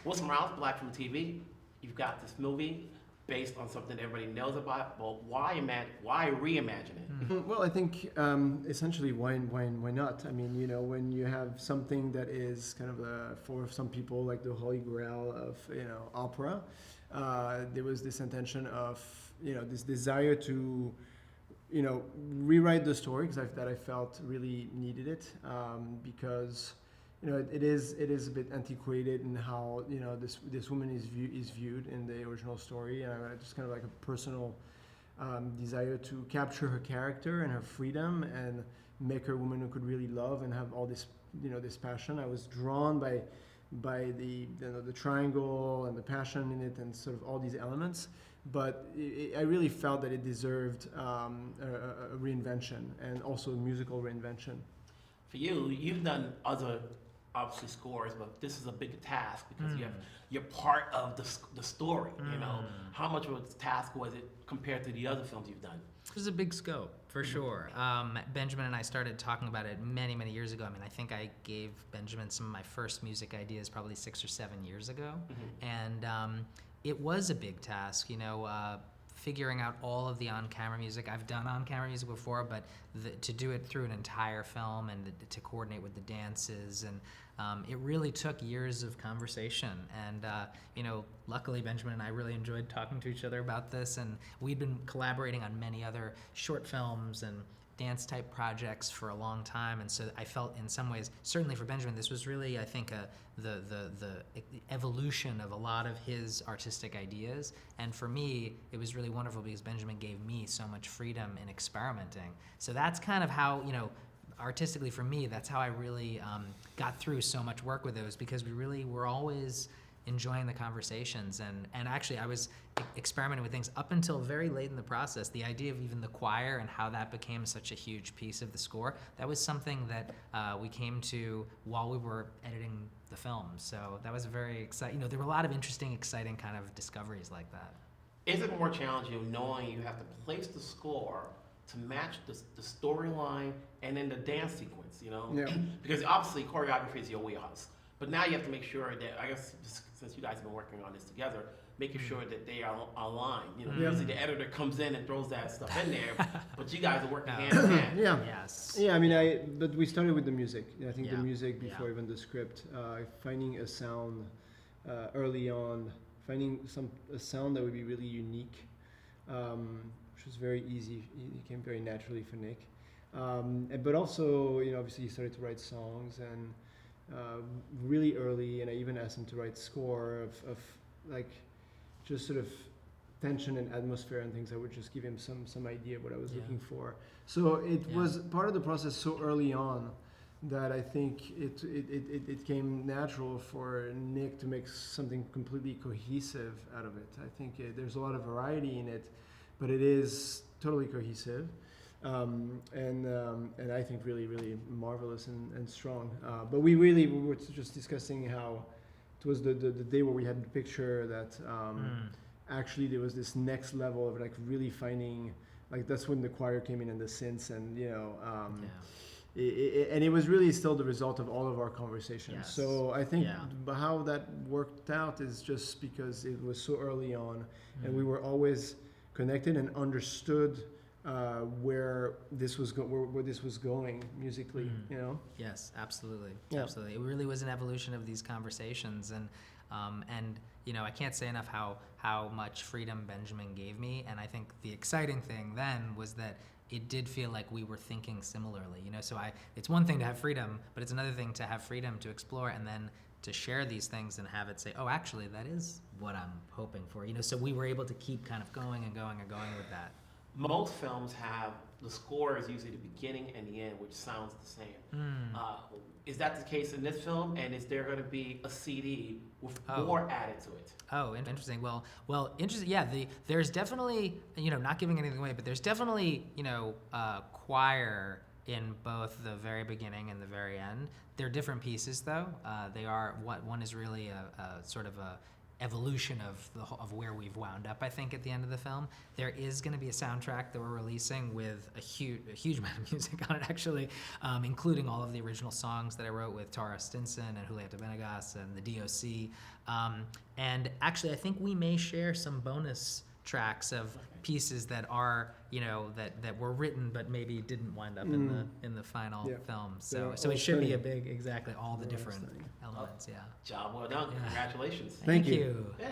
Wilson Morales, Black from TV. You've got this movie based on something everybody knows about. Well, why reimagine it? Well, I think essentially why not? I mean, when you have something that is kind of for some people like the holy grail of opera, there was this intention of this desire to rewrite the story that I felt really needed it because it is a bit antiquated in how this woman is viewed in the original story, and I just kind of like a personal desire to capture her character and her freedom and make her a woman who could really love and have all this this passion. I was drawn by the triangle and the passion in it and sort of all these elements, but I really felt that it deserved a reinvention and also a musical reinvention. For you've done other obviously scores, but this is a big task because you're part of the story. How much of a task was it compared to the other films you've done? It was a big scope, for sure. Benjamin and I started talking about it many, many years ago. I mean, I think I gave Benjamin some of my first music ideas probably 6 or 7 years ago. And it was a big task, figuring out all of the on-camera music. I've done on-camera music before, but to do it through an entire film and to coordinate with the dances, and it really took years of conversation. And luckily Benjamin and I really enjoyed talking to each other about this, and we'd been collaborating on many other short films and dance type projects for a long time, and so I felt in some ways, certainly for Benjamin, this was really, I think, the evolution of a lot of his artistic ideas, and for me, it was really wonderful because Benjamin gave me so much freedom in experimenting. So that's kind of how, artistically for me, that's how I really got through so much work with those, because we really were always enjoying the conversations, and actually I was experimenting with things up until very late in the process. The idea of even the choir and how that became such a huge piece of the score, that was something that we came to while we were editing the film. So that was very exciting. There were a lot of interesting, exciting kind of discoveries like that. Is it more challenging knowing you have to place the score to match the storyline and then the dance sequence, Yeah. Because obviously choreography is your wheelhouse. But now you have to make sure that, I guess, since you guys have been working on this together, making sure that they are aligned. Usually the editor comes in and throws that stuff in there, but you guys are working hand in hand. Yeah. Yes. Yeah, I mean, but we started with the music. I think the Yeah. music before even the script, finding a sound early on, finding a sound that would be really unique, which was very easy. It came very naturally for Nick. But also, obviously he started to write songs and really early, and I even asked him to write score of like just sort of tension and atmosphere and things that would just give him some idea of what I was looking for. So it was part of the process so early on that I think it came natural for Nick to make something completely cohesive out of it. I think there's a lot of variety in it, but it is totally cohesive. And I think really, really marvelous and strong. But we were just discussing how it was the day where we had the picture that actually there was this next level of like really finding, like that's when the choir came in and the synths and and it was really still the result of all of our conversations. Yes. So I think how that worked out is just because it was so early on and we were always connected and understood where this was going musically, Yes, absolutely, Yeah. absolutely. It really was an evolution of these conversations, and I can't say enough how much freedom Benjamin gave me, and I think the exciting thing then was that it did feel like we were thinking similarly, So it's one thing to have freedom, but it's another thing to have freedom to explore and then to share these things and have it say, oh, actually, that is what I'm hoping for, So we were able to keep kind of going and going and going with that. Most films have the score is usually the beginning and the end, which sounds the same. Is that the case in this film? And is there going to be a CD with more added to it? Oh, interesting. Well, interesting. Yeah, there's definitely, not giving anything away, but there's definitely, choir in both the very beginning and the very end. They're different pieces, though. They are one is really a sort of a evolution of where we've wound up. I think at the end of the film, there is going to be a soundtrack that we're releasing with a huge amount of music on it, actually, including all of the original songs that I wrote with Tara Stinson and Julieta Venegas and the D.O.C. And actually, I think we may share some bonus tracks of pieces that are, that were written but maybe didn't wind up in the final film. So it should be a big, exactly, all the different elements. Yeah. Job well done. Yeah. Congratulations. Thank you. you.